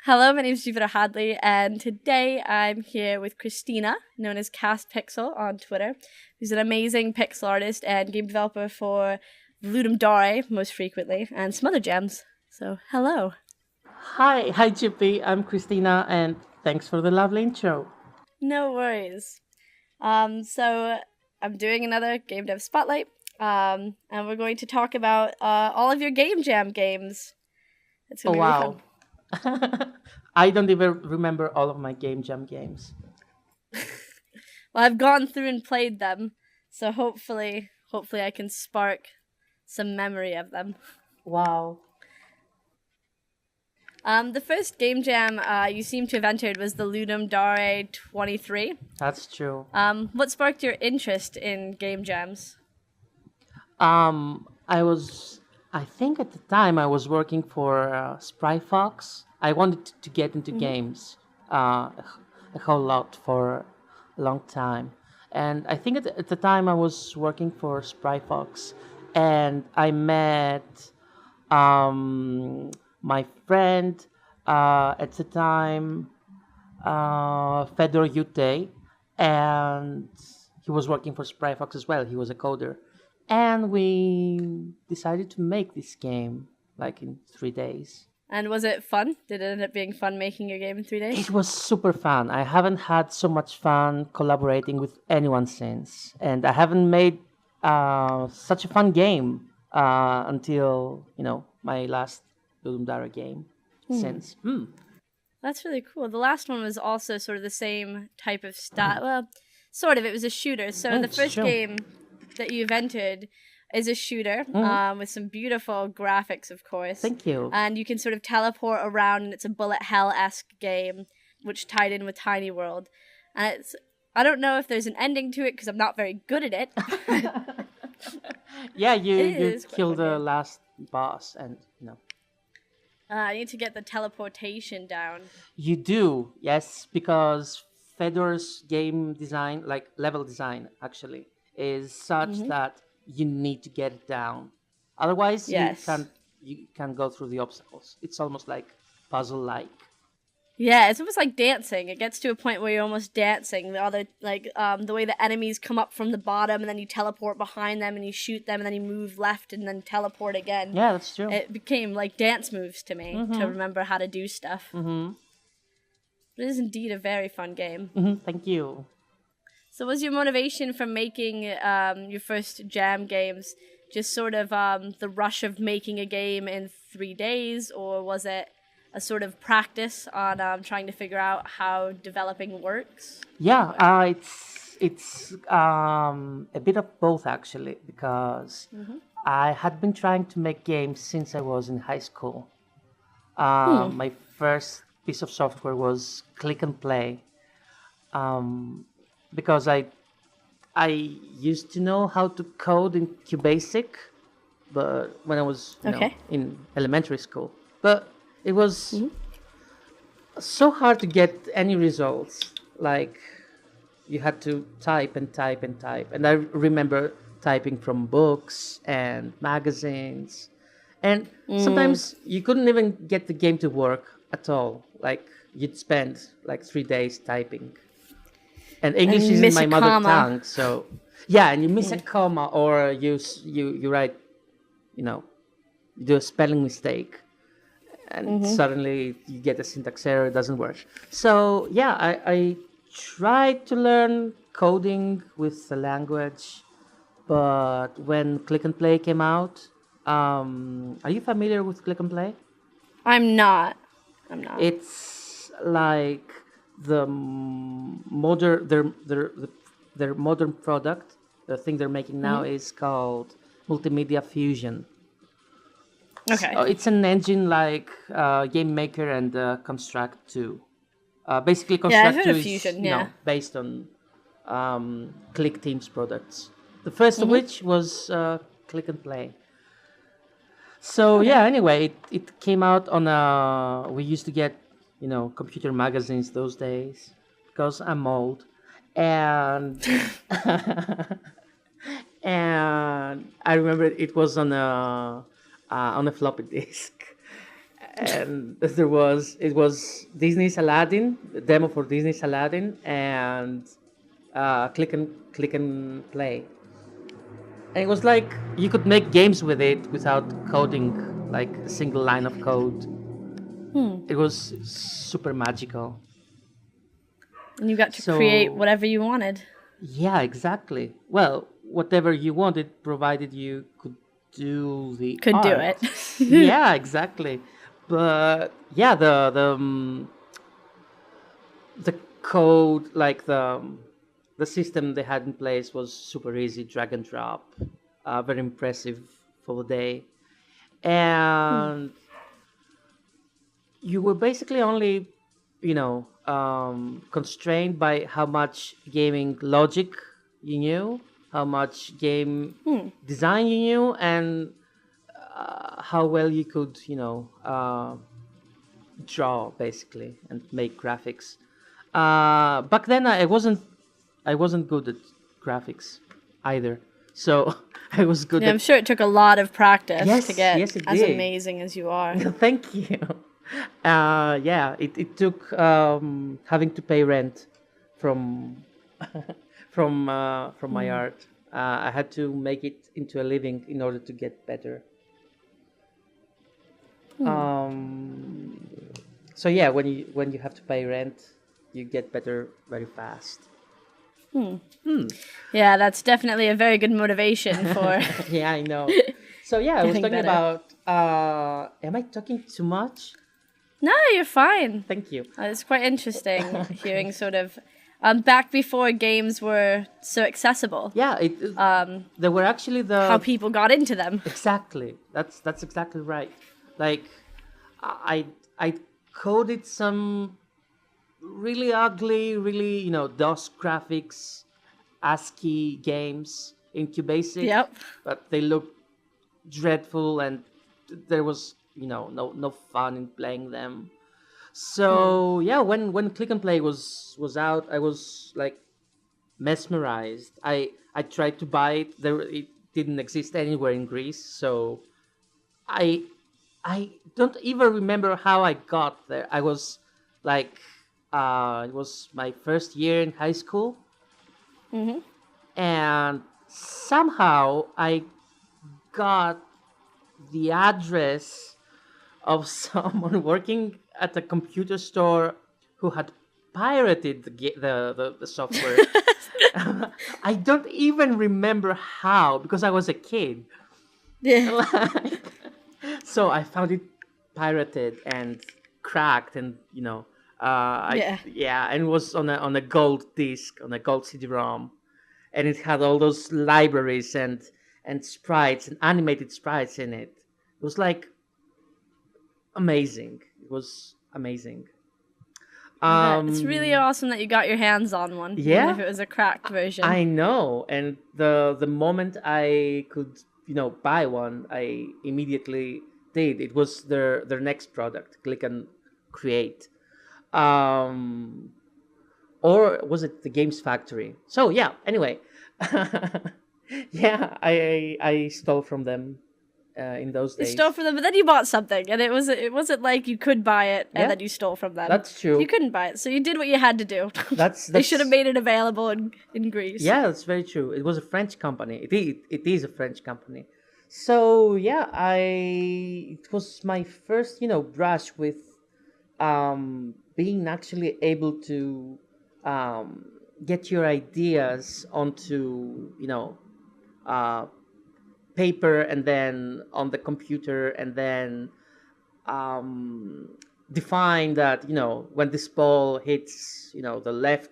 Hello, my name is Jupiter Hadley, and today I'm here with Christina, known as Castpixel on Twitter, who's an amazing pixel artist and game developer for Ludum Dare, most frequently, and some other gems. So, hello. Hi, Chippy. I'm Christina, and thanks for the lovely intro. No worries. So I'm doing another Game Dev Spotlight, and we're going to talk about all of your Game Jam games. It's Oh going to be really fun. wow, I don't even remember all of my Game Jam games. Well, I've gone through and played them, so hopefully I can spark some memory of them. Wow. The first game jam you seem to have entered was the Ludum Dare 23. That's true. What sparked your interest in game jams? I think at the time I was working for Spry Fox. I wanted to get into games a whole lot for a long time. And I think at the time I was working for Spry Fox, and I met my friend at the time, Fedor Yute, and he was working for Spry Fox as well. He was a coder. And we decided to make this game like in 3 days. And was it fun? Did it end up being fun making your game in 3 days? It was super fun. I haven't had so much fun collaborating with anyone since. And I haven't made such a fun game until, my last Ludum Dare game since. That's really cool. The last one was also sort of the same type of style. Well, sort of. It was a shooter. So the It's first true. game that you've entered is a shooter with some beautiful graphics, of course. Thank you. And you can sort of teleport around, and it's a bullet hell-esque game, which tied in with Tiny World. And I don't know if there's an ending to it because I'm not very good at it. Yeah, It you is quite killed fun the game. last boss, and I need to get the teleportation down. you do, yes, because Fedor's game design, like level design, actually, is such that you need to get it down. Otherwise, Yes. you can't go through the obstacles. It's almost like puzzle-like. Yeah, it's almost like dancing. It gets to a point where you're almost dancing. The way the enemies come up from the bottom, and then you teleport behind them, and you shoot them, and then you move left, and then teleport again. Yeah, that's true. It became like dance moves to me to remember how to do stuff. Mm-hmm. It is indeed a very fun game. Thank you. So, was your motivation for making your first jam games just sort of the rush of making a game in 3 days, or was it a sort of practice on trying to figure out how developing works? Yeah, it's a bit of both actually, because I had been trying to make games since I was in high school. My first piece of software was Click and Play, because I used to know how to code in QBasic, but when I was Okay. in elementary school, but it was so hard to get any results. Like you had to type and type and type, and I remember typing from books and magazines, and sometimes you couldn't even get the game to work at all. Like you'd spend like 3 days typing. And English you isn't miss my a mother comma. tongue, so yeah, and you miss a comma, or you write, you do a spelling mistake, and suddenly you get a syntax error. It doesn't work. So yeah, I tried to learn coding with the language, but when Click and Play came out, are you familiar with Click and Play? I'm not. It's like the modern their modern product. The thing they're making now is called Multimedia Fusion. Okay. So it's an engine like Game Maker and Construct 2. Basically, Yeah, I've Construct heard 2 of is Fusion, yeah. based on Click Team's products. The first of which was Click and Play. So yeah, anyway, it came out on we used to get, computer magazines those days because I'm old. And and I remember it was on a floppy disk. and it was Disney's Aladdin, the demo for Disney's Aladdin, and click and play. And it was like you could make games with it without coding, like a single line of code. It was super magical. And you got to create whatever you wanted. Yeah, exactly. Well, whatever you wanted, provided you could do the Could art. do it. Yeah, exactly. But yeah, the code, like the system they had in place was super easy, drag and drop, very impressive for the day, and you were basically only, constrained by how much gaming logic you knew, how much game design you knew, and how well you could, draw basically and make graphics. Back then, I wasn't good at graphics either, so I was good. Yeah, I'm sure it took a lot of practice to get yes, it as did. amazing as you are. Thank you. Yeah, it took having to pay rent from from my art. I had to make it into a living in order to get better. So yeah, when you have to pay rent, you get better very fast. Yeah, that's definitely a very good motivation for. Yeah, I know. So yeah, I was talking better. about. Am I talking too much? No, you're fine. Thank you. It's quite interesting hearing sort of back before games were so accessible. Yeah, there were actually How people got into them. Exactly. That's exactly right. Like, I coded some really ugly, really DOS graphics, ASCII games in QBasic. Yep. But they looked dreadful, and there was no fun in playing them. So yeah, when Click and Play was out, I was like mesmerized. I tried to buy it. It didn't exist anywhere in Greece, so I don't even remember how I got there. I was like, it was my first year in high school, and somehow I got the address of someone working at a computer store who had pirated the software. I don't even remember how, because I was a kid. Yeah. So I found it pirated and cracked, and and it was on a gold disc, on a gold CD-ROM, and it had all those libraries and sprites and animated sprites in it. It was like amazing. It was amazing. It's really awesome that you got your hands on one, Yeah, even if it was a cracked version. I know, and the moment I could buy one, I immediately did. It was their next product, Click and Create, or was it the Games Factory? So yeah. Anyway, yeah, I stole from them in those days. You stole from them, but then you bought something, and it wasn't like you could buy it and then you stole from them. That's true. You couldn't buy it, so you did what you had to do. They should have made it available in Greece. Yeah, that's very true. It was a French company. It is a French company. So yeah, it was my first brush with being actually able to get your ideas onto paper, and then on the computer, and then define that when this ball hits the left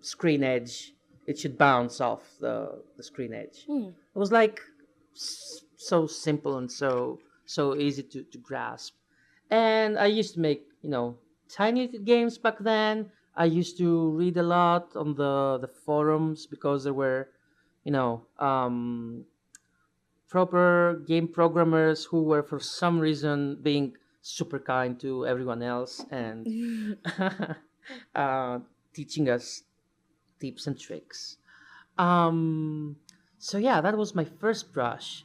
screen edge, it should bounce off the screen edge. It was like so simple and so easy to grasp. And I used to make tiny little games back then. I used to read a lot on the forums, because there were proper game programmers who were for some reason being super kind to everyone else and teaching us tips and tricks. So yeah, that was my first brush.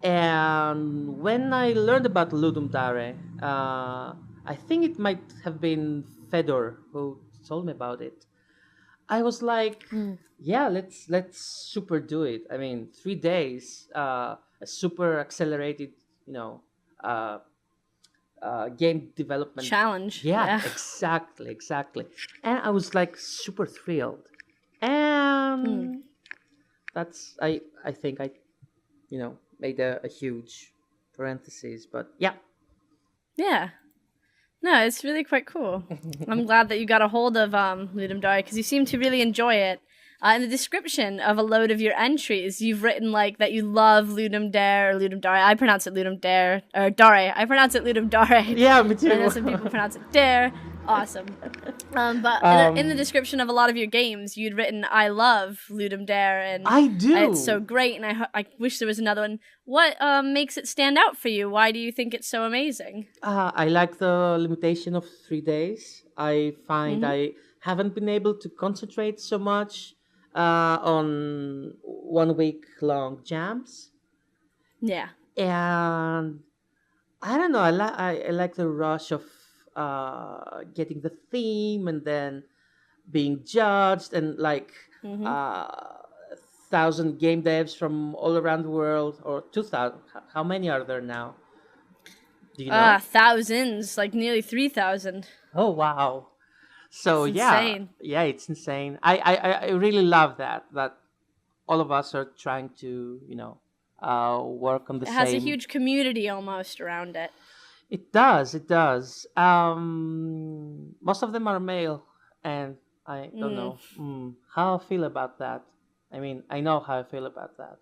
And when I learned about Ludum Dare, I think it might have been Fedor who told me about it. I was like, yeah, let's super do it. I mean, 3 days, a super accelerated, you know, uh, game development. Challenge. Yeah, Yeah. exactly. And I was like super thrilled. And that's I think I made a huge parenthesis, but yeah. Yeah. No, it's really quite cool. I'm glad that you got a hold of Ludum Dare because you seem to really enjoy it. In the description of a load of your entries, you've written like that you love Ludum Dare or Ludum Dare. I pronounce it Ludum Dare or Dare. I pronounce it Ludum Dare. Yeah, me too. I know some people pronounce it Dare. Awesome. But in the description of a lot of your games, you'd written "I love Ludum Dare" and I do. It's so great, and I wish there was another one. What makes it stand out for you? Why do you think it's so amazing? I like the limitation of 3 days. I find I haven't been able to concentrate so much on 1 week long jams. Yeah. And I don't know. I like the rush of getting the theme and then being judged and like 1,000 game devs from all around the world, or 2,000. How many are there now? Do you know? Thousands, like nearly 3,000. Oh wow! So It's yeah, insane. yeah, it's insane. I really love that all of us are trying to work on the It same. has a huge community almost around it. It does. It does. Most of them are male, and I don't know how I feel about that. I mean, I know how I feel about that.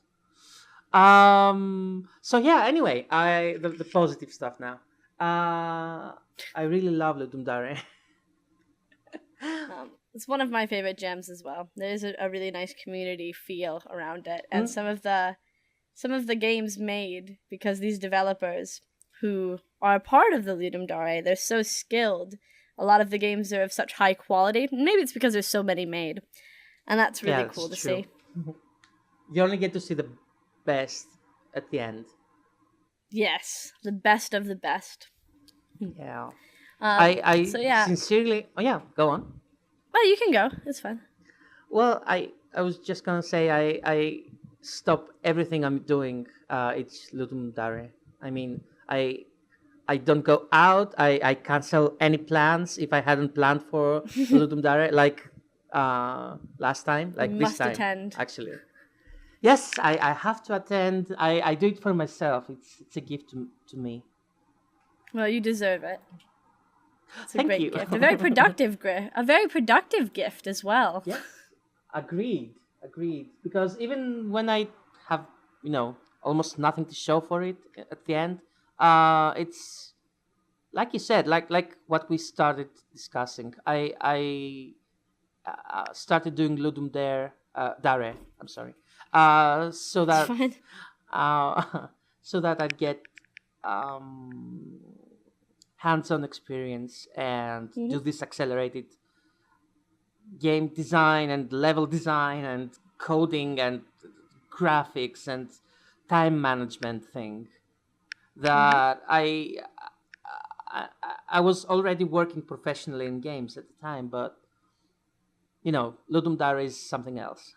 So yeah. Anyway, the positive stuff now. I really love Ludum Dare. It's one of my favorite gems as well. There's a really nice community feel around it, and some of the games made because these developers who are part of the Ludum Dare, they're so skilled. A lot of the games are of such high quality. Maybe it's because there's so many made, and that's really cool to see. You only get to see the best at the end. Yes, the best of the best. Yeah. I sincerely. Oh yeah, go on. Well, you can go. It's fine. Well, I was just gonna say I stop everything I'm doing. It's Ludum Dare. I mean, I don't go out. I cancel any plans if I hadn't planned for Ludum Dare, like last time, like this time. Attend. Actually, yes, I have to attend. I do it for myself. It's a gift to me. Well, you deserve it. It's a Thank great you. gift. A very productive gift as well. Yes, agreed. Because even when I have almost nothing to show for it at the end, it's like you said, like what we started discussing. I started doing Ludum Dare. I'm sorry. So that Fine. so that I'd get hands-on experience and do this accelerated game design and level design and coding and graphics and time management thing that I was already working professionally in games at the time, but Ludum Dare is something else.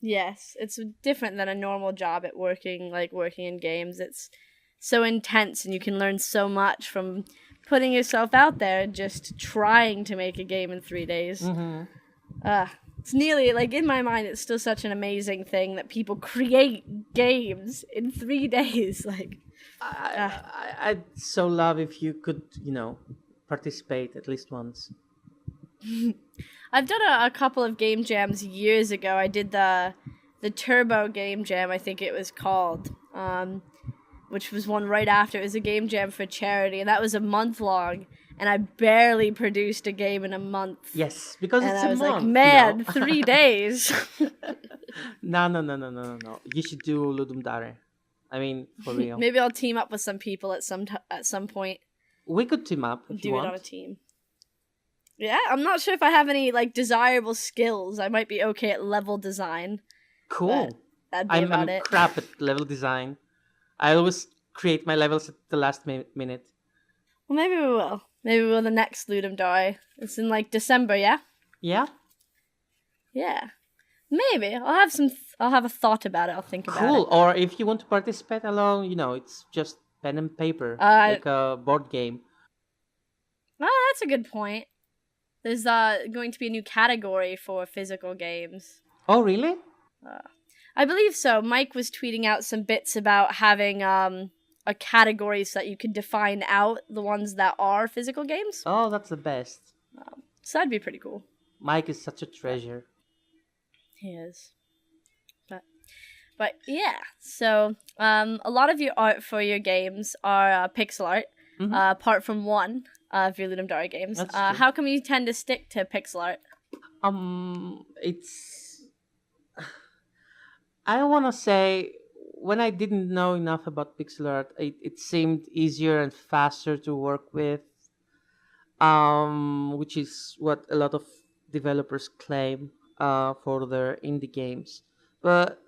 Yes, it's different than a normal job at working in games. It's so intense and you can learn so much from putting yourself out there and just trying to make a game in 3 days. It's nearly, in my mind, it's still such an amazing thing that people create games in 3 days. I'd so love if you could, participate at least once. I've done a couple of game jams years ago. I did the Turbo Game Jam, I think it was called, which was one right after. It was a game jam for charity, and that was a month long. And I barely produced a game in a month. Yes, because it's a month. And I was like, man, 3 days. No. You should do Ludum Dare. I mean, for real. Maybe I'll team up with some people at some point. We could team up if you want. Do it on a team. Yeah, I'm not sure if I have any desirable skills. I might be okay at level design. Cool. That'd be about I'm it. crap at level design. I always create my levels at the last minute. Well, maybe we will. Maybe we'll the next Ludum Dare. It's in like December, yeah? Yeah, Yeah. Maybe. I'll have a thought about it. I'll think about cool. it. Or if you want to participate alone, it's just pen and paper, Uh like a board game. oh, that's a good point. There's going to be a new category for physical games. Oh, really? I believe so. Mike was tweeting out some bits about having a category so that you could define out the ones that are physical games. Oh, that's the best. So that'd be pretty cool. Mike is such a treasure. He is. But yeah, so a lot of your art for your games are pixel art, apart from one of your Ludum Dare games. That's true. How come you tend to stick to pixel art? It's. I want to say when I didn't know enough about pixel art, it seemed easier and faster to work with. Which is what a lot of developers claim for their indie games. But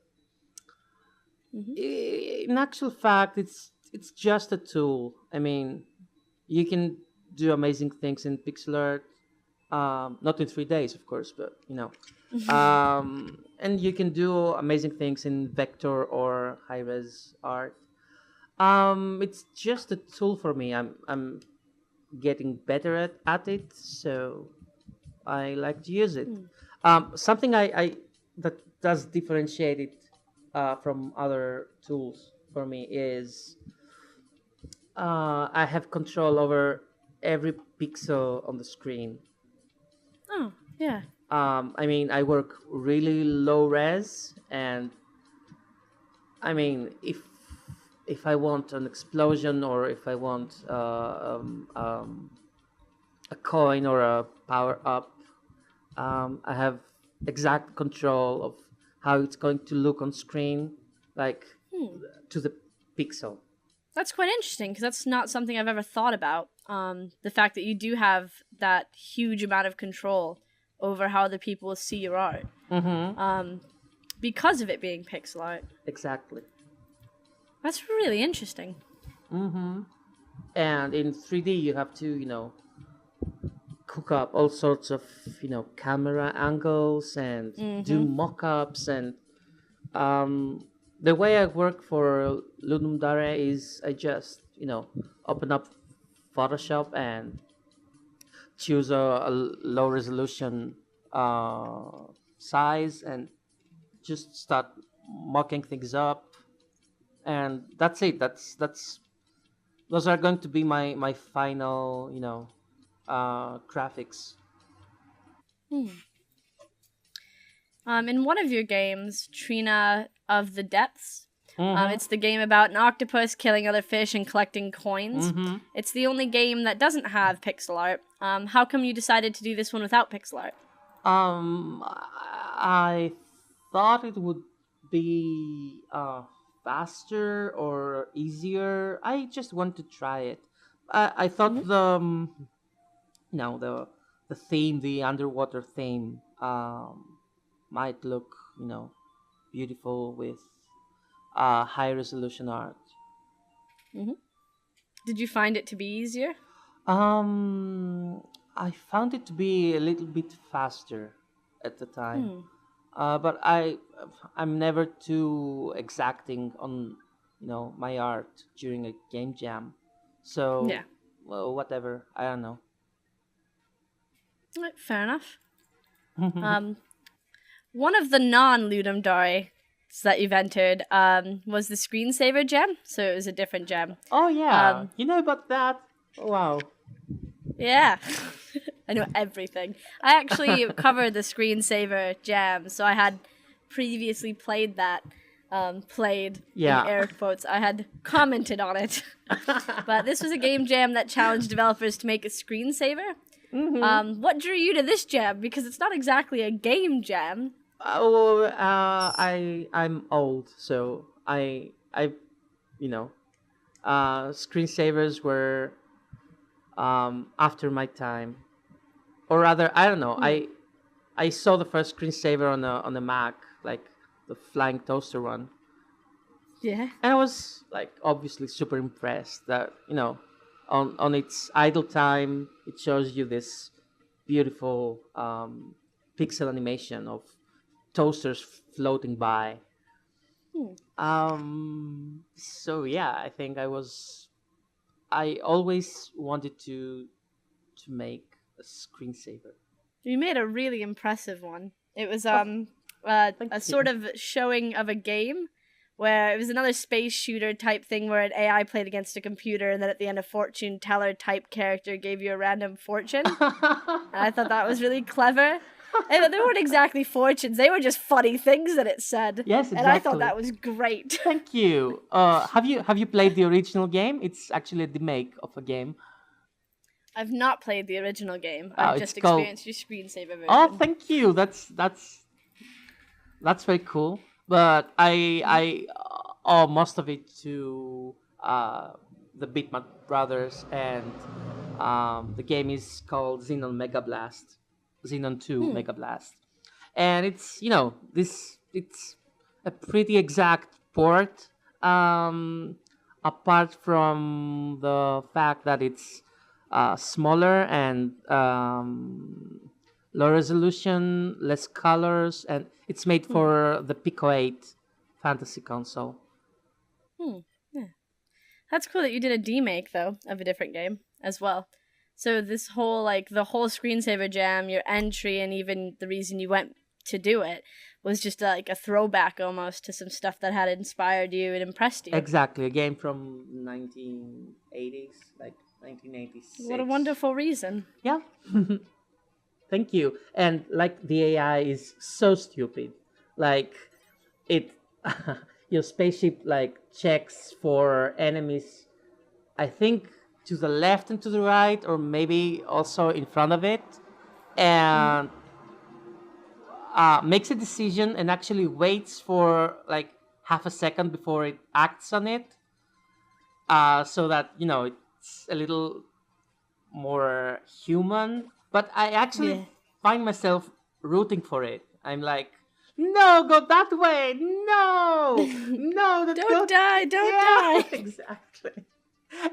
in actual fact, it's just a tool. I mean, you can do amazing things in pixel art. Not in 3 days, of course, but and you can do amazing things in vector or high res art. It's just a tool for me. I'm getting better at it, so I like to use it. Something I that does differentiate it from other tools for me is I have control over every pixel on the screen. Oh, yeah. I mean, I work really low res, and I mean, if I want an explosion or if I want a coin or a power up, I have exact control of how it's going to look on screen, like to the pixel. That's quite interesting because that's not something I've ever thought about. The fact that you do have that huge amount of control over how other people see your art. Because of it being pixel art. Exactly. That's really interesting. And in 3D, you have to, cook up all sorts of, camera angles and do mock-ups. And the way I work for Ludum Dare is I just, open up Photoshop and choose a low resolution size and just start mocking things up, and that's it. That's those are going to be my final graphics. In one of your games, Treena of the Depths, it's the game about an octopus killing other fish and collecting coins. It's the only game that doesn't have pixel art. How come you decided to do this one without pixel art? I thought it would be faster or easier. I just want to try it. I thought the theme, the underwater theme, might look beautiful with high resolution art. Did you find it to be easier? I found it to be a little bit faster at the time. But I'm never too exacting on my art during a game jam. So Yeah. well, whatever. I don't know. Right, fair enough. One of the non-Ludum Dare that you've entered was the screensaver gem, so it was a different gem. Oh yeah, you know about that? Wow. Yeah. I know everything. I actually covered the screensaver jam, so I had previously played that. Played Yeah. in air quotes. I had commented on it. But this was a game jam that challenged developers to make a screensaver. What drew you to this jam? Because it's not exactly a game jam. I'm old, so screensavers were after my time, or rather, I don't know. I saw the first screensaver on a Mac, like the flying toaster one. Yeah. And I was like obviously super impressed that, on its idle time it shows you this beautiful pixel animation of toasters floating by. Hmm. So yeah, I think I always wanted to make a screensaver. You made a really impressive one. It was Oh, thank a you. sort of showing of a game where it was another space shooter type thing where an AI played against a computer, and then at the end a fortune teller type character gave you a random fortune. And I thought that was really clever. And they weren't exactly fortunes; they were just funny things that it said. Yes, And I thought exactly. that was great. Thank you. Have you played the original game? It's actually a remake of a game. I've not played the original game. Oh, I've it's just called. experienced your screensaver Oh, version. thank you. That's very cool. But I owe most of it to the Bitmap brothers, and the game is called Xenon Mega Blast, Xenon 2 Hmm. Mega Blast, and it's a pretty exact port. Apart from the fact that it's smaller and low resolution, less colors, and it's made Hmm. for the Pico 8 fantasy console. Hmm. Yeah. That's cool that you did a demake though of a different game as well. So this whole like the whole screensaver jam, your entry, and even the reason you went to do it was just like a throwback almost to some stuff that had inspired you and impressed you. Exactly, a game from 1980s, like What a 1986. wonderful reason. Yeah. Thank you. And like the AI is so stupid. Like it your spaceship like checks for enemies, I think to the left and to the right, or maybe also in front of it, Mm-hmm. and makes a decision and actually waits for like half a second before it acts on it, so that it's a little more human. But I actually Yeah. find myself rooting for it. I'm like, no, go that way. No, no, that Don't go. die, don't Yeah, die. exactly.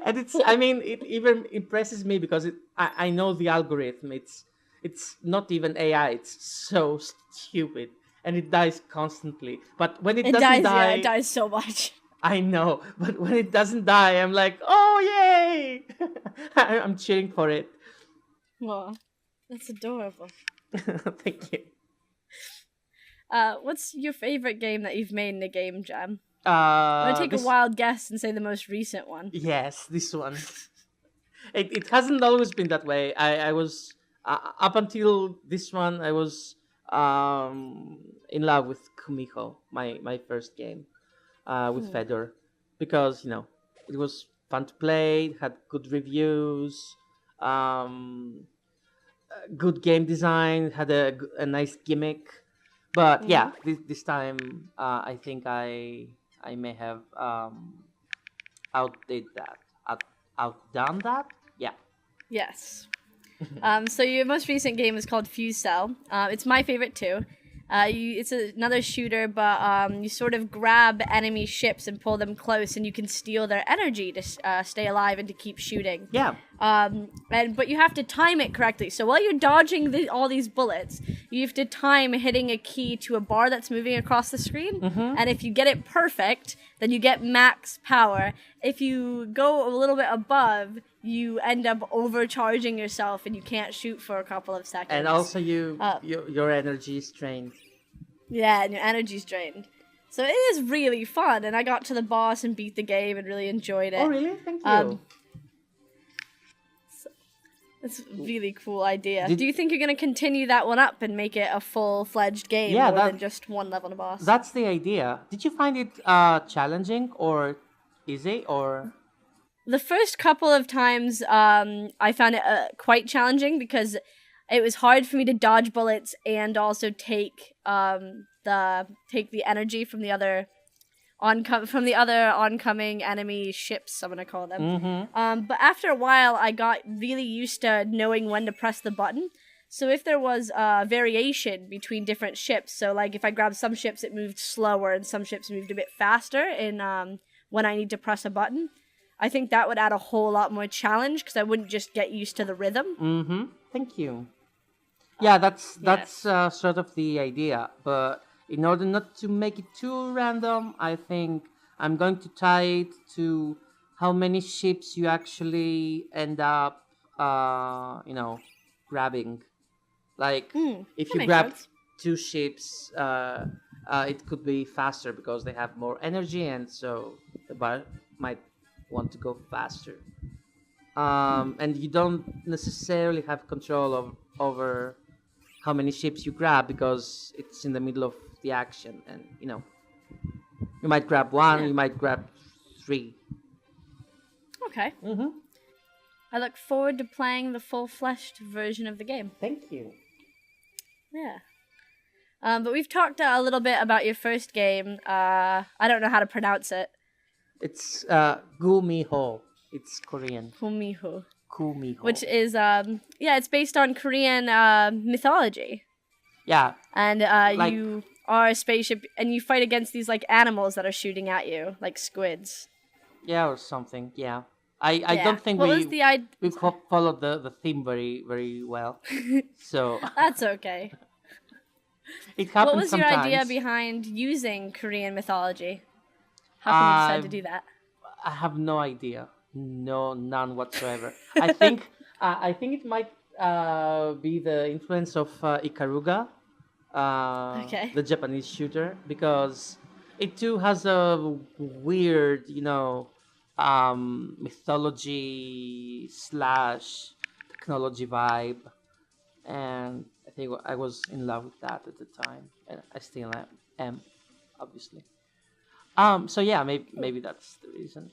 And I mean, it even impresses me because I know the algorithm. It's not even AI. It's so stupid, and it dies constantly. But when it It doesn't dies, yeah, it die, dies so much. I know. But when it doesn't die, I'm like, oh yay! I'm cheering for it. Aw, that's adorable. Thank you. What's your favorite game that you've made in a game jam? I'm gonna take a This wild guess and say the most recent one. Yes, this one. It hasn't always been that way. I was up until this one. I was in love with Kumiho, my first game with Hmm. Fedor, because it was fun to play. It had good reviews, um, good game design, had a nice gimmick. But Mm-hmm. yeah, this time I think I may have outdid that, outdone that. Yeah. Yes. So your most recent game is called Fuse Cell. It's my favorite too. It's another shooter, but you sort of grab enemy ships and pull them close, and you can steal their energy to stay alive and to keep shooting. Yeah. But you have to time it correctly. So while you're dodging all these bullets, you have to time hitting a key to a bar that's moving across the screen. Mm-hmm. And if you get it perfect, then you get max power. If you go a little bit above, you end up overcharging yourself and you can't shoot for a couple of seconds. And also Uh, your energy is drained. yeah, and your energy's drained. So it is really fun, and I got to the boss and beat the game and really enjoyed it. Oh really? Thank you. It's a really cool idea. Did- Do you think you're going to continue that one up and make it a full-fledged game Yeah, more that- than just one level to boss? That's the idea. Did you find it challenging or easy or? The first couple of times, I found it quite challenging because it was hard for me to dodge bullets and also take the energy from the other oncoming enemy ships. I'm gonna call them. Mm-hmm. But after a while, I got really used to knowing when to press the button. So if there was variation between different ships, so like if I grabbed some ships, it moved slower, and some ships moved a bit faster in when I need to press a button, I think that would add a whole lot more challenge because I wouldn't just get used to the rhythm. Mm-hmm. Thank you. Yeah, that's sort of the idea. But in order not to make it too random, I think I'm going to tie it to how many ships you actually end up, grabbing. Like if that you makes grab sense. 2 ships, it could be faster because they have more energy, and so the bar might want to go faster. And you don't necessarily have control over how many ships you grab because it's in the middle of the action, and you might grab 1, Yeah. you might grab 3. Okay. Mm-hmm. I look forward to playing the full-fleshed version of the game. Thank you. Yeah. But we've talked a little bit about your first game. I don't know how to pronounce it. It's Gumiho. It's Korean. Kumiho. Gumiho. Which is, it's based on Korean mythology. Yeah. And Like- you are a spaceship, and you fight against these, like, animals that are shooting at you, like squids. Yeah, or something. Yeah. I don't think What was the idea? we followed the theme very, very well. So That's okay. it happens What was sometimes. your idea behind using Korean mythology? How come you decided to do that? I have no idea. No, none whatsoever. I think it might be the influence of Ikaruga, Okay. the Japanese shooter, because it too has a weird, mythology / technology vibe, and I think I was in love with that at the time, and I still am obviously. So yeah, maybe that's the reason.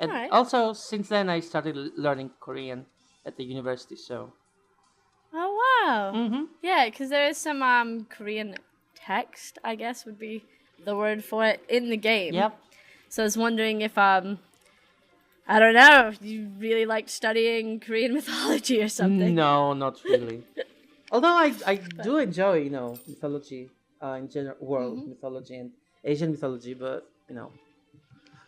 And Alright. also, since then, I started learning Korean at the university. So Oh, wow. mm-hmm. Yeah, because there is some Korean text, I guess would be the word for it, in the game. Yep. So I was wondering if, I don't know, you really liked studying Korean mythology or something. No, not really. Although I do enjoy mythology in general, world mythology and Asian mythology, but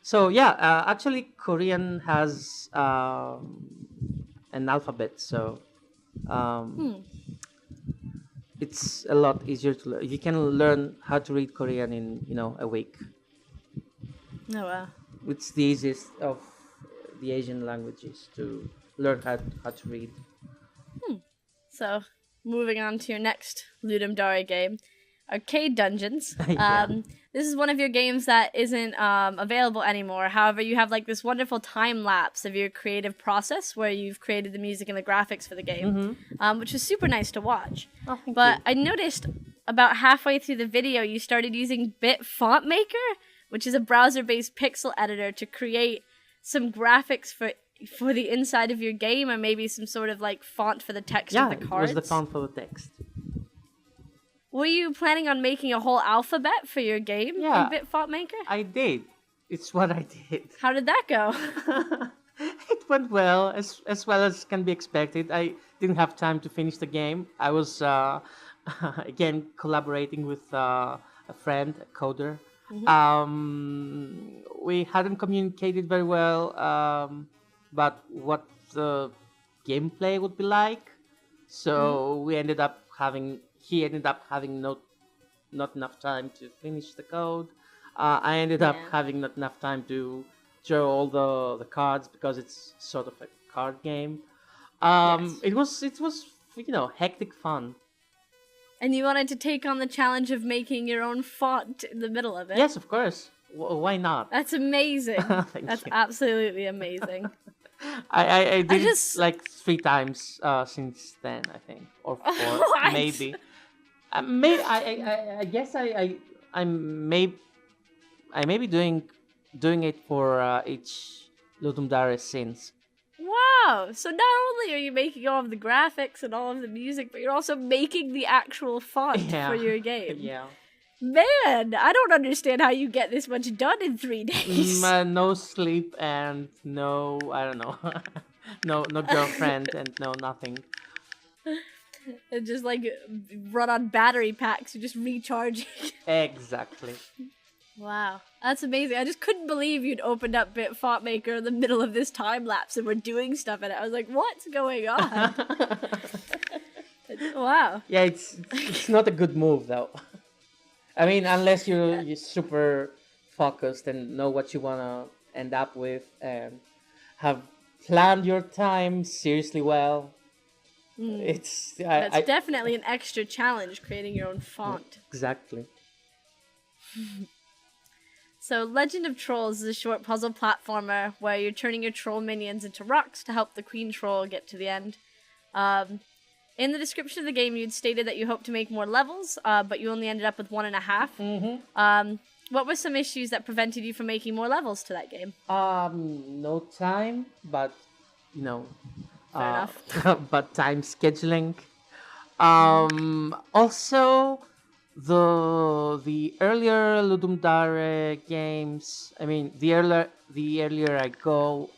So yeah, actually Korean has an alphabet, so it's a lot easier to learn. You can learn how to read Korean in a week. Oh, wow. It's the easiest of the Asian languages to learn how to read. So, moving on to your next Ludum Dare game, Arcade Dungeons. Yeah. This is one of your games that isn't available anymore. However, you have like this wonderful time lapse of your creative process where you've created the music and the graphics for the game, which is super nice to watch. Oh, thank But you. I noticed about halfway through the video, you started using Bit Font Maker, which is a browser-based pixel editor, to create some graphics for the inside of your game, or maybe some sort of like font for the text Yeah, of the it cards. was the font for the text. Were you planning on making a whole alphabet for your game Yeah. in Bit Font Maker? I did. It's what I did. How did that go? It went well, as well as can be expected. I didn't have time to finish the game. I was again collaborating with a friend, a coder. We hadn't communicated very well about what the gameplay would be like, so he ended up having not enough time to finish the code. I ended up Yeah. having not enough time to draw all the cards because it's sort of a card game. Yes. It was hectic fun. And you wanted to take on the challenge of making your own font in the middle of it? Yes, of course. Why not? That's amazing. Thank That's you. absolutely amazing. I did just- it like 3 times since then, I think, or 4 What? maybe. I guess I may be doing it for each Ludum Dare since. Wow! So not only are you making all of the graphics and all of the music, but you're also making the actual font Yeah. for your game. Yeah. Man, I don't understand how you get this much done in 3 days. No sleep and no, I don't know, no girlfriend and no nothing. And just like run on battery packs, you're just recharging. Exactly. Wow, that's amazing. I just couldn't believe you'd opened up Font Maker in the middle of this time lapse and were doing stuff in it. I was like, what's going on? Wow. Yeah, it's not a good move though. I mean, unless you're super focused and know what you wanna end up with and have planned your time seriously well. It's definitely an extra challenge creating your own font. Exactly. So, Legend of Trolls is a short puzzle platformer where you're turning your troll minions into rocks to help the queen troll get to the end. In the description of the game, you'd stated that you hoped to make more levels, but you only ended up with 1.5. What were some issues that prevented you from making more levels to that game? No time, but you know, Fair enough. but time scheduling. Also, the earlier Ludum Dare games. I mean, the earlier I go,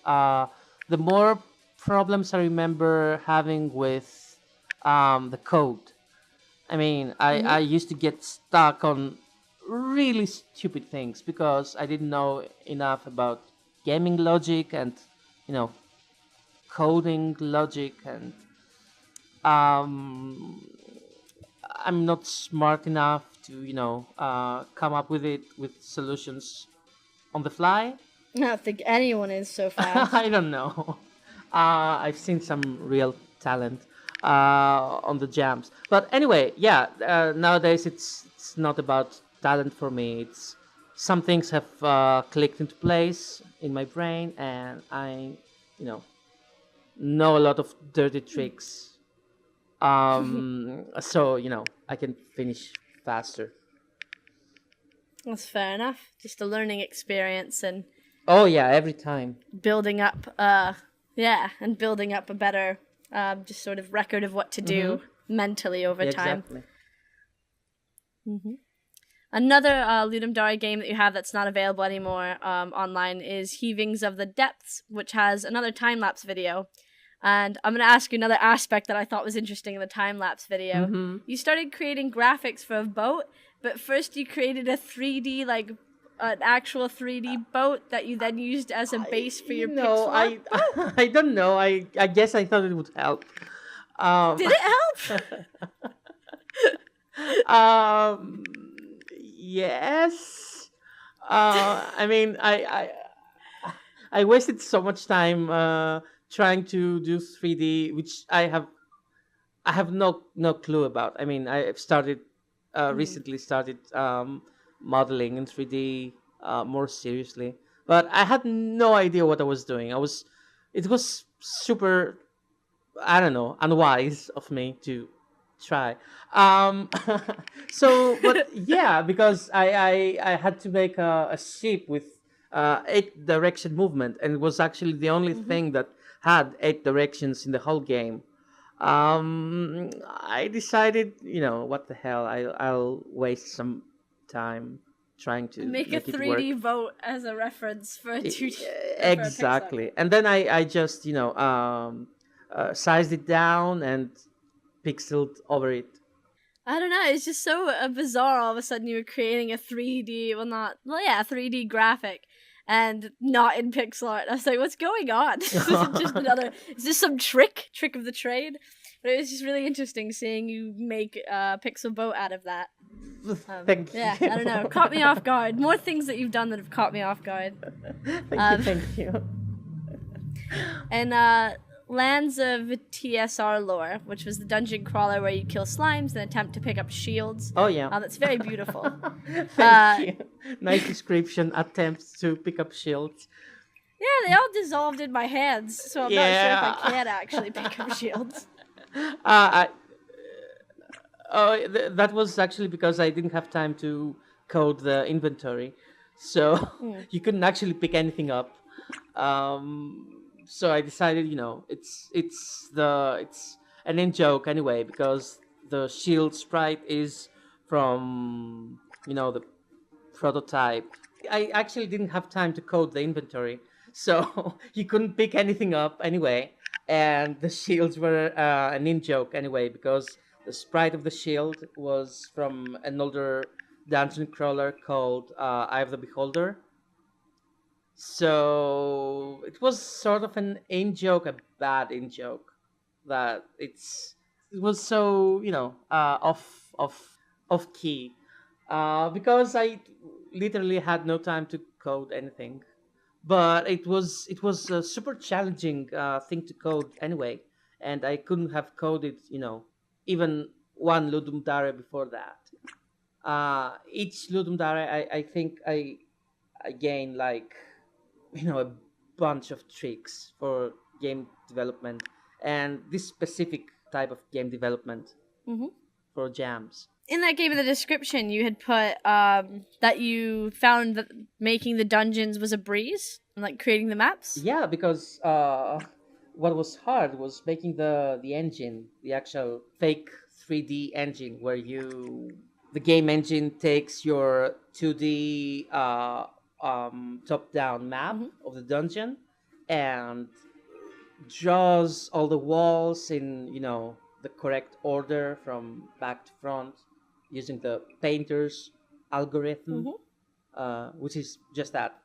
the more problems I remember having with the code. I mean, I used to get stuck on really stupid things because I didn't know enough about gaming logic and, you know, coding logic, and I'm not smart enough to, you know, come up with solutions on the fly. I don't think anyone is so fast. I don't know. I've seen some real talent on the jams, but anyway, yeah. Nowadays, it's not about talent for me. It's some things have clicked into place in my brain, and I, you know a lot of dirty tricks. So you know I can finish faster. That's fair enough. Just a learning experience and Oh yeah, every time. building up and building up a better just sort of record of what to do mentally over time. Exactly. Another Ludum Dare game that you have that's not available anymore online is Heavings of the Depths, which has another time-lapse video. And I'm going to ask you another aspect that I thought was interesting in the time-lapse video. You started creating graphics for a boat, but first you created a 3D, like, an actual 3D boat that you then used as a base for your pixel art. I don't know. I guess I thought it would help. Did it help? Yes. I mean, I wasted so much time trying to do 3D, which I have no clue about. I mean, I've started recently started modeling in 3D more seriously, but I had no idea what I was doing. It was super, I don't know, unwise of me to try. So, but yeah, because I had to make a ship with 8 direction movement, and it was actually the only thing that had 8 directions in the whole game. I decided, you know, what the hell, I'll waste some time trying to Make a it 3D work. boat as a reference for a 2D. Exactly, and then I just, you know, sized it down and pixeled over it. I don't know, it's just so bizarre all of a sudden you were creating a 3D, a 3D graphic and not in pixel art. I was like, what's going on? Is this some trick of the trade? But it was just really interesting seeing you make a pixel boat out of that. Thank you. Yeah, I don't know, caught me off guard. More things that you've done that have caught me off guard. Thank you. And Lands of TSR lore, which was the dungeon crawler where you kill slimes and attempt to pick up shields. Oh yeah. That's very beautiful. Thank you. Nice description. Attempts to pick up shields. Yeah, they all dissolved in my hands, so I'm not sure if I can actually pick up shields. That was actually because I didn't have time to code the inventory, so you couldn't actually pick anything up. So I decided, you know, it's an in joke anyway, because the shield sprite is from, you know, the prototype. I actually didn't have time to code the inventory, so you couldn't pick anything up anyway. And the shields were an in-joke anyway, because the sprite of the shield was from an older dungeon crawler called Eye of the Beholder. So it was sort of an in-joke, a bad in-joke, that it was so, off key, because I literally had no time to code anything. But it was a super challenging thing to code anyway, and I couldn't have coded, even one Ludum Dare before that. Each Ludum Dare, I think I gained like, a bunch of tricks for game development, and this specific type of game development Mm-hmm. for jams. In that game, in the description, you had put that you found that making the dungeons was a breeze, and like creating the maps. Yeah, because what was hard was making the engine, the actual fake 3D engine, where the game engine takes your 2D top-down map of the dungeon and draws all the walls in, the correct order from back to front using the painter's algorithm, which is just that,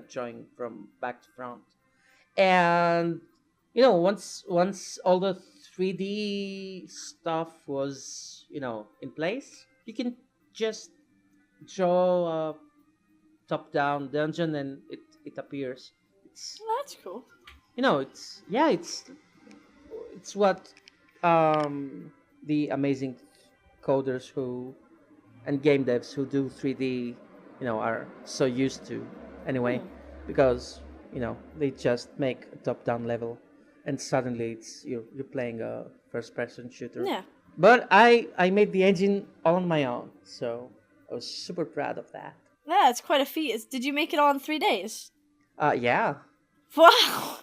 drawing from back to front. And once all the 3D stuff was, in place, you can just draw a top-down dungeon and it appears. It's Oh, that's cool. it's what the amazing coders who and game devs who do 3D, are so used to anyway, because they just make a top-down level, and suddenly you're playing a first-person shooter. Yeah. But I made the engine all on my own, so I was super proud of that. Yeah, it's quite a feat. Did you make it all in 3 days? Yeah. Wow.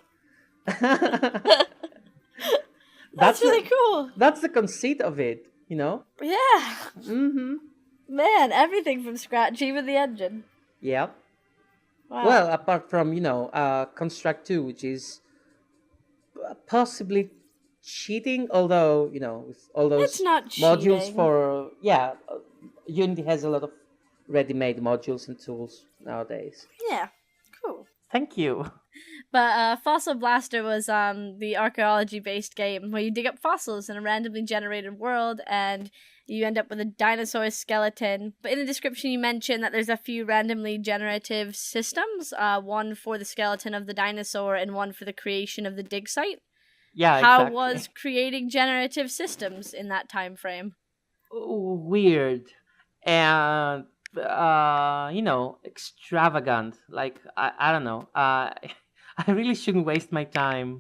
That's really cool. That's the conceit of it, Yeah. Mm-hmm. Man, everything from scratch, even the engine. Yeah. Wow. Well, apart from, Construct 2, which is possibly cheating, although, with all those It's not modules cheating. for, Unity has a lot of ready-made modules and tools nowadays. Yeah. Cool. Thank you. But Fossil Blaster was the archaeology-based game where you dig up fossils in a randomly generated world, and you end up with a dinosaur skeleton. But in the description, you mentioned that there's a few randomly generative systems, one for the skeleton of the dinosaur and one for the creation of the dig site. Yeah, How exactly. was creating generative systems in that time frame? Weird and extravagant. Like, I don't know. I really shouldn't waste my time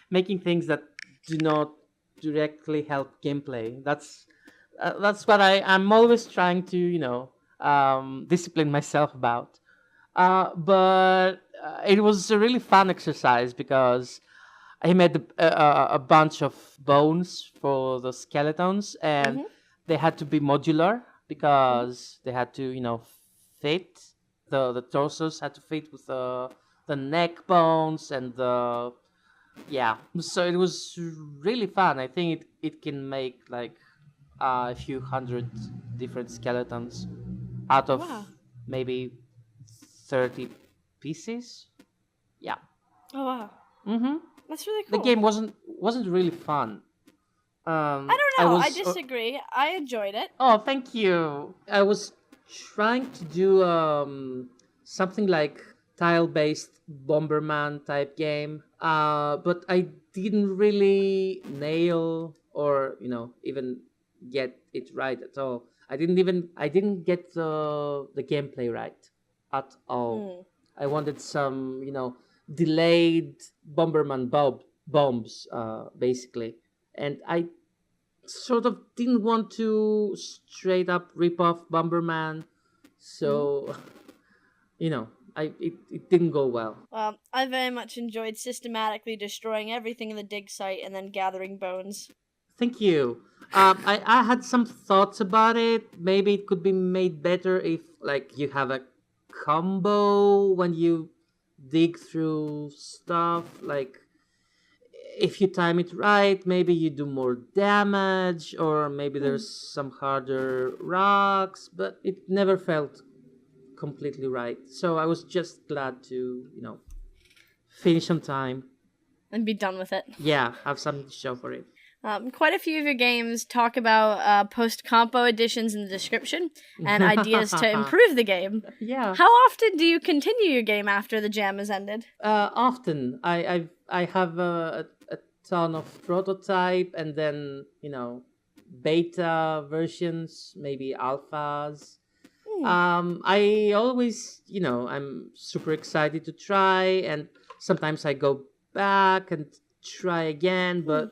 making things that do not directly help gameplay. That's what I'm always trying to discipline myself about. But it was a really fun exercise because I made a bunch of bones for the skeletons, and they had to be modular because they had to, fit. The torsos had to fit with the neck bones and the So it was really fun. I think it can make like a few hundred different skeletons out of maybe 30 pieces. Yeah. Oh, wow. Mm-hmm. That's really cool. The game wasn't really fun. I don't know. I disagree. I enjoyed it. Oh, thank you. I was trying to do something like tile-based Bomberman type game, but I didn't really nail or even get it right at all. I didn't get the gameplay right at all. I wanted some delayed Bomberman bombs basically, and I sort of didn't want to straight up rip off Bomberman, so it didn't go well. Well, I very much enjoyed systematically destroying everything in the dig site and then gathering bones. Thank you. I had some thoughts about it. Maybe it could be made better if like you have a combo when you dig through stuff. Like if you time it right, maybe you do more damage, or maybe there's some harder rocks, but it never felt completely right. So I was just glad to, finish on time. And be done with it. Yeah, have something to show for it. Quite a few of your games talk about post-compo additions in the description and ideas to improve the game. Yeah. How often do you continue your game after the jam has ended? Often. I have a ton of prototype and then, beta versions, maybe alphas. I always, I'm super excited to try, and sometimes I go back and try again, but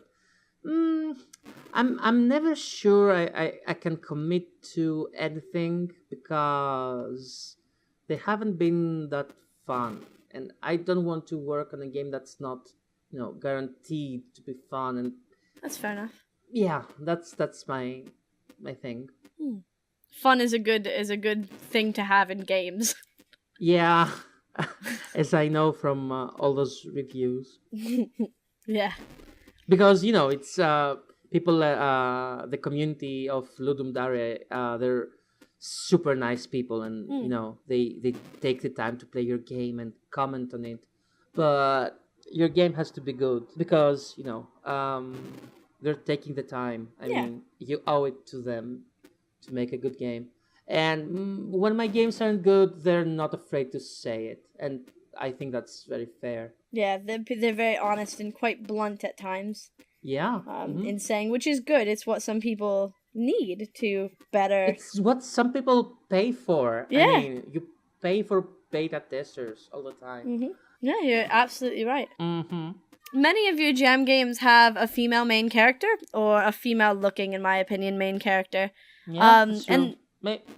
I'm never sure I can commit to anything because they haven't been that fun, and I don't want to work on a game that's not guaranteed to be fun. And that's fair enough. Yeah, that's my thing. Fun is a good thing to have in games. Yeah, as I know from all those reviews. Yeah. Because it's people, the community of Ludum Dare, they're super nice people, and they take the time to play your game and comment on it. But your game has to be good because they're taking the time. I mean, you owe it to them to make a good game. And when my games aren't good, they're not afraid to say it, and I think that's very fair. Yeah, they're very honest and quite blunt at times. Yeah. In saying, which is good. It's what some people need to better. It's what some people pay for. Yeah. I mean, you pay for beta testers all the time. Yeah, you're absolutely right. Many of your jam games have a female main character, or a female-looking, in my opinion, main character. Yeah, and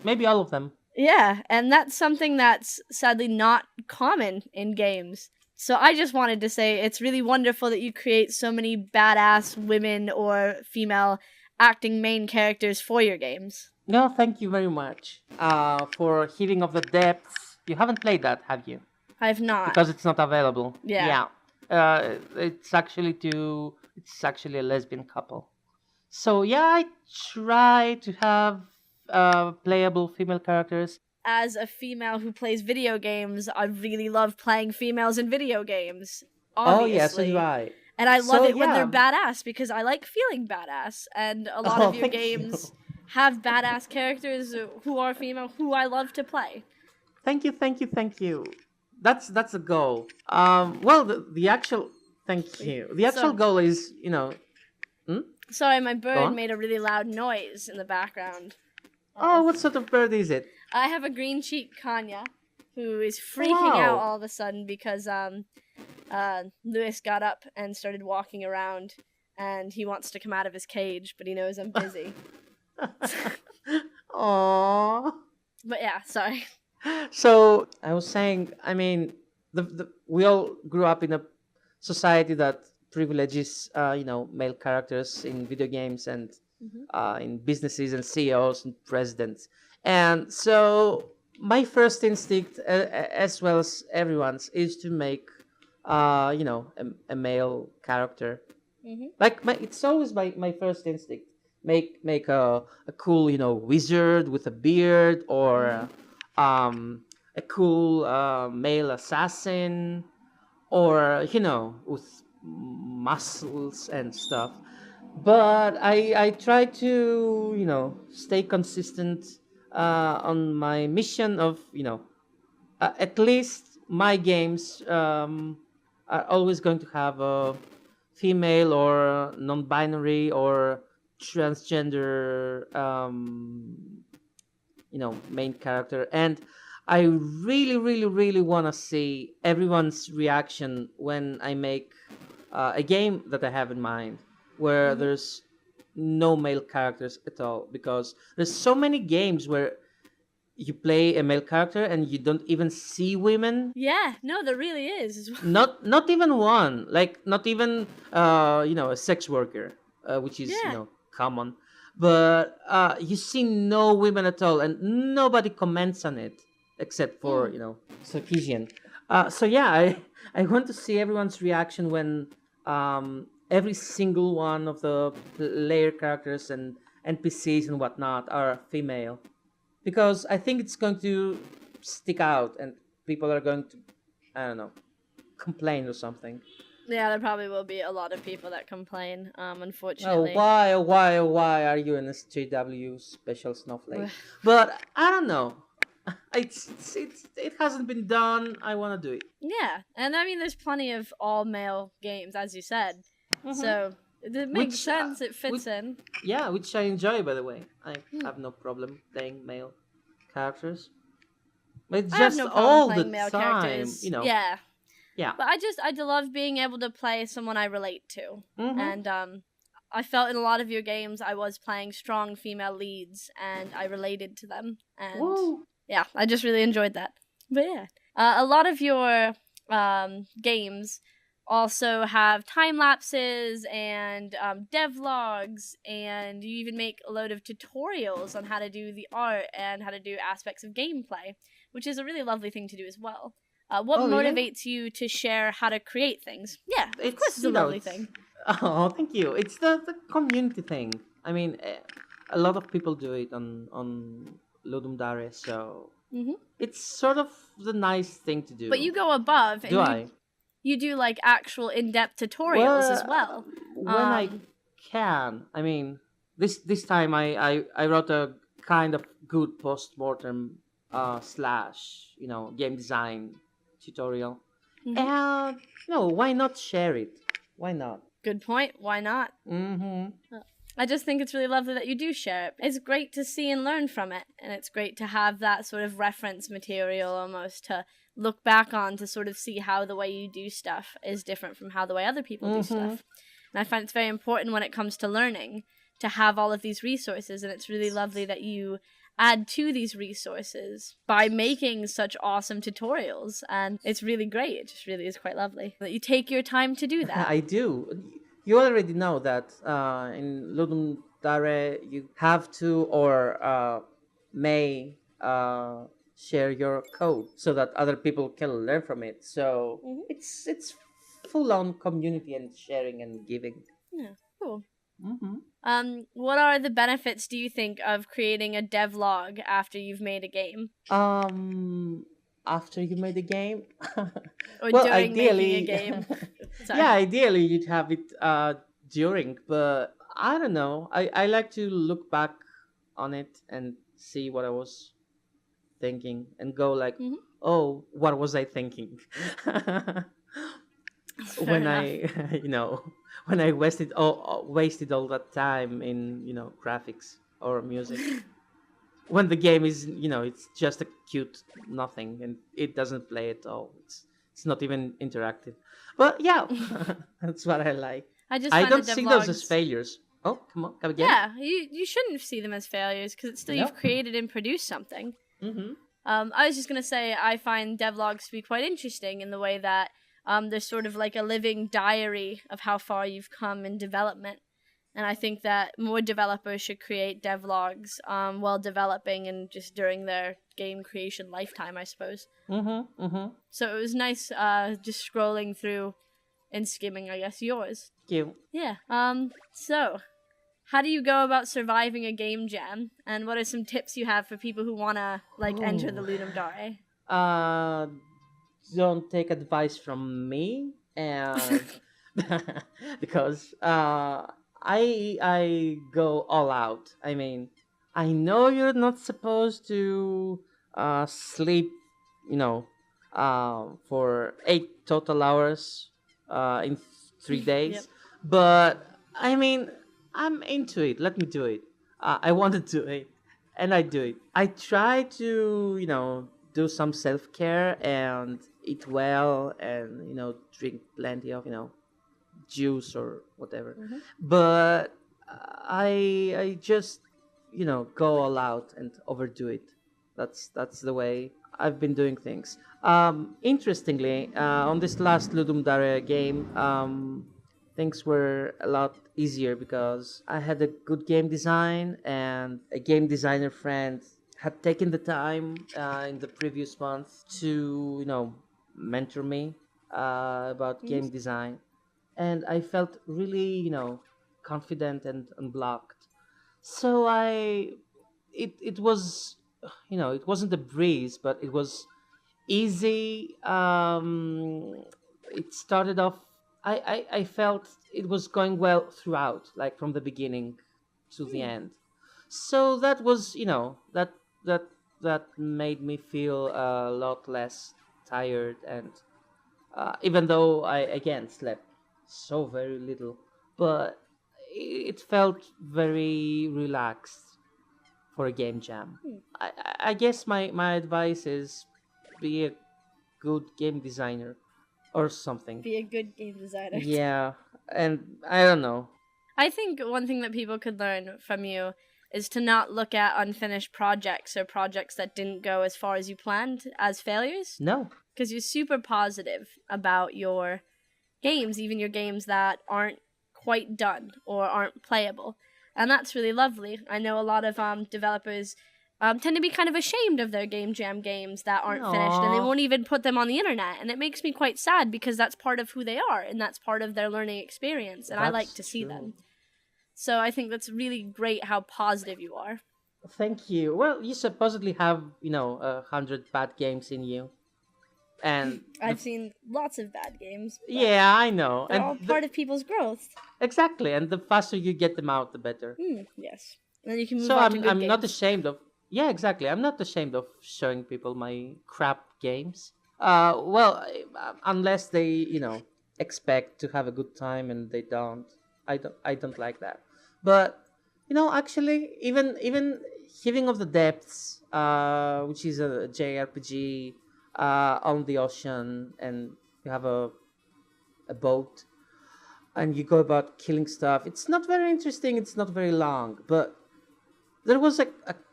maybe all of them. Yeah, and that's something that's sadly not common in games. So I just wanted to say it's really wonderful that you create so many badass women or female acting main characters for your games. No, thank you very much. For Healing of the Depths, you haven't played that, have you? I have not. Because it's not available. Yeah. It's actually a lesbian couple. So yeah, I try to have playable female characters. As a female who plays video games, I really love playing females in video games. Obviously. Oh, yes, that's right. And I love it when they're badass because I like feeling badass. And a lot of your games have badass characters who are female who I love to play. Thank you. That's a goal. Well, the actual goal is, Sorry, my bird made a really loud noise in the background. Oh, what sort of bird is it? I have a green-cheeked Kanya who is freaking out all of a sudden because Lewis got up and started walking around, and he wants to come out of his cage, but he knows I'm busy. Aww. But yeah, sorry. So I was saying, I mean, we all grew up in a society that privileges, male characters in video games and in businesses and CEOs and presidents. And so my first instinct, as well as everyone's, is to make, a male character. Like it's always my first instinct. Make a cool, wizard with a beard, or a cool male assassin, or with muscles and stuff. But I try to stay consistent on my mission of at least my games are always going to have a female or non-binary or transgender main character. And I really want to see everyone's reaction when I make a game that I have in mind where there's no male characters at all, because there's so many games where you play a male character and you don't even see women. Yeah, no, there really is. Not even one, like not even a sex worker, which is common, but you see no women at all, and nobody comments on it except for Sarkeesian. So yeah, I want to see everyone's reaction when every single one of the player characters and NPCs and whatnot are female, because I think it's going to stick out and people are going to, I don't know, complain or something. Yeah, there probably will be a lot of people that complain, Oh, unfortunately. why are you an SJW special snowflake? But I don't know. It hasn't been done. I want to do it. Yeah, and I mean, there's plenty of all male games, as you said. So it makes sense. It fits in. Yeah, which I enjoy, by the way. I have no problem playing male characters. But I have just no problem all playing the male time, characters. you know. Yeah, Yeah. but I love being able to play someone I relate to, Mhm. and I felt in a lot of your games I was playing strong female leads, and I related to them, and Woo. yeah, I just really enjoyed that. But yeah, a lot of your games also have time lapses and devlogs, and you even make a load of tutorials on how to do the art and how to do aspects of gameplay, which is a really lovely thing to do as well. What Oh, yeah? motivates you to share how to create things? Yeah, of course, it's a you know, lovely it's- thing. Oh, thank you. It's the community thing. I mean, a lot of people do it on Ludum Dare, so it's sort of the nice thing to do. But you go above, and do I? you do like actual in-depth tutorials as well. When I can. I mean, this time I wrote a kind of good post-mortem slash, game design tutorial. And, why not share it? Why not? Good point. Why not? I just think it's really lovely that you do share it. It's great to see and learn from it, and it's great to have that sort of reference material almost to look back on, to sort of see how the way you do stuff is different from how the way other people do stuff. And I find it's very important when it comes to learning to have all of these resources, and it's really lovely that you add to these resources by making such awesome tutorials, and it's really great. It just really is quite lovely that you take your time to do that. I do. You already know that in Ludum Dare you have to or may share your code so that other people can learn from it. So it's full on community and sharing and giving. Yeah, cool. What are the benefits, do you think, of creating a devlog after you've made a game? After you made a game? Or during making a game? Yeah, ideally you'd have it during, but I don't know. I like to look back on it and see what I was thinking and go like, oh, what was I thinking? When I wasted all that time in graphics or music, when the game is it's just a cute nothing and it doesn't play at all. It's not even interactive. But yeah, that's what I like. I don't see those as failures. Oh, come again. Yeah, you shouldn't see them as failures because it's still you've created and produced something. I was just gonna say I find devlogs to be quite interesting in the way that they're sort of like a living diary of how far you've come in development. And I think that more developers should create devlogs while developing and just during their game creation lifetime, I suppose. So it was nice just scrolling through and skimming, I guess, yours. Thank you. Yeah. So, how do you go about surviving a game jam? And what are some tips you have for people who want to, enter the Ludum Dare? Don't take advice from me, and because I go all out. I mean, I know you're not supposed to sleep, for 8 total hours in 3 days. But I mean, I'm into it. Let me do it. I want to do it, and I do it. I try to, do some self-care and eat well and, drink plenty of, juice or whatever. But I just go all out and overdo it. That's the way I've been doing things. Interestingly, on this last Ludum Dare game, things were a lot easier because I had a good game design and a game designer friend had taken the time in the previous month to mentor me about game design. and I felt really, confident and unblocked. So it was, it wasn't a breeze, but it was easy. It started off. I felt it was going well throughout, like from the beginning to the Hmm. end. So that was, that that made me feel a lot less tired, and even though I again slept so very little, but it felt very relaxed for a game jam. Hmm. I guess my advice is be a good game designer or something. Be a good game designer. Yeah, and I don't know. I think one thing that people could learn from you is to not look at unfinished projects or projects that didn't go as far as you planned as failures, No, because you're super positive about your games, even your games that aren't quite done or aren't playable. And that's really lovely. I know a lot of developers tend to be kind of ashamed of their game jam games that aren't finished, and they no, won't even put them on the internet. And it makes me quite sad because that's part of who they are and that's part of their learning experience. And I like that's to see true. them. So I think that's really great how positive you are. Thank you. Well, you supposedly have 100 bad games in you, and I've seen lots of bad games, but yeah, I know, they're all part of people's growth. exactly, and the faster you get them out, the better. Yes. And then you can move So on to good I'm not games. ashamed of. Yeah, exactly. I'm not ashamed of showing people my crap games. Well, unless they expect to have a good time and they don't. I don't like that. But actually, even Heaving of the Depths, which is a JRPG on the ocean, and you have a boat and you go about killing stuff. It's not very interesting. It's not very long, but there was a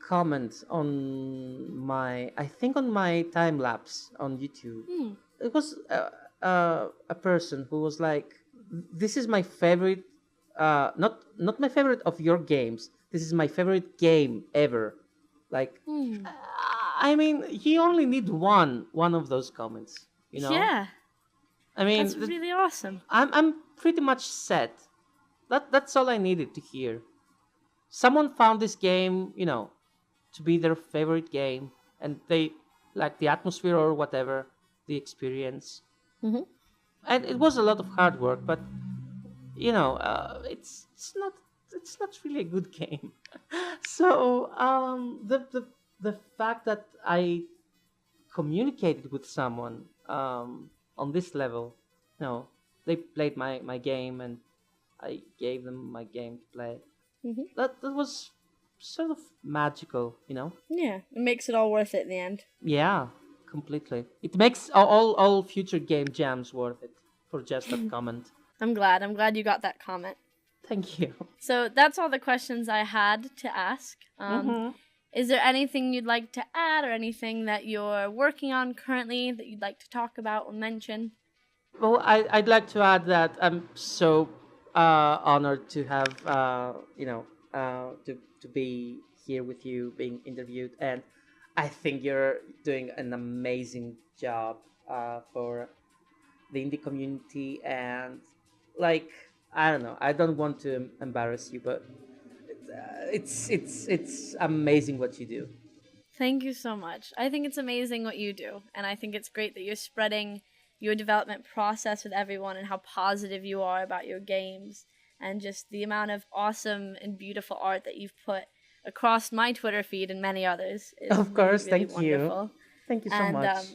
comment on I think on my time lapse on YouTube. Hmm. It was a person who was like, "This is my favorite, not my favorite of your games. This is my favorite game ever." Like, Hmm. I mean, you only need one of those comments. Yeah. I That's mean, really awesome. I'm pretty much set. That's all I needed to hear. Someone found this game, to be their favorite game, and they like the atmosphere or whatever, the experience. Hmm. And it was a lot of hard work, but it's not really a good game. So the fact that I communicated with someone on this level, they played my game and I gave them my game to play. Hmm. That was sort of magical, Yeah. It makes it all worth it in the end. Yeah, completely. It makes all future game jams worth it for just that comment. I'm glad. I'm glad you got that comment. Thank you. So that's all the questions I had to ask. Hmm. Is there anything you'd like to add or anything that you're working on currently that you'd like to talk about or mention? Well, I'd like to add that I'm so honored to have to be here with you being interviewed, and I think you're doing an amazing job for the indie community, and like, I don't know, I don't want to embarrass you, but it's amazing what you do. Thank you so much. I think it's amazing what you do, and I think it's great that you're spreading your development process with everyone and how positive you are about your games and just the amount of awesome and beautiful art that you've put across my Twitter feed and many others is Of really, course, really thank you. wonderful. Thank you so And much.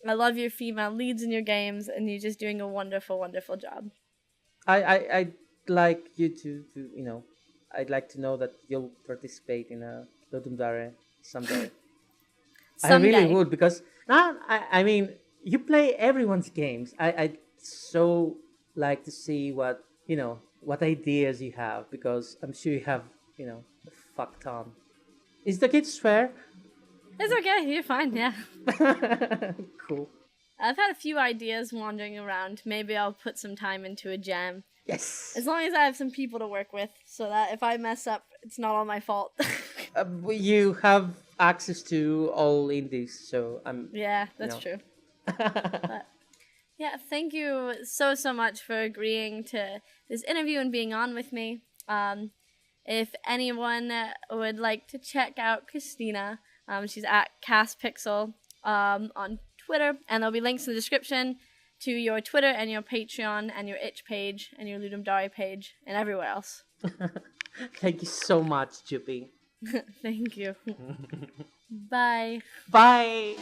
I love your female leads in your games, and you're just doing a wonderful, wonderful job. I'd like you to I'd like to know that you'll participate in a Ludum Dare someday. I really Someday. would, because I mean, you play everyone's games. I'd so like to see what ideas you have, because I'm sure you have a fuck ton. Is the kid swear? It's okay, you're fine, yeah. Cool. I've had a few ideas wandering around. Maybe I'll put some time into a jam. Yes. As long as I have some people to work with, so that if I mess up, it's not all my fault. You have access to all indies, so I'm. Yeah, You that's know. true. But Yeah, thank you so much for agreeing to this interview and being on with me. If anyone would like to check out Christina, she's at Castpixel on Twitter, and there'll be links in the description to your Twitter and your Patreon and your itch page and your Ludum Dare page and everywhere else. Thank you so much, Juppie. Thank you. Bye. Bye.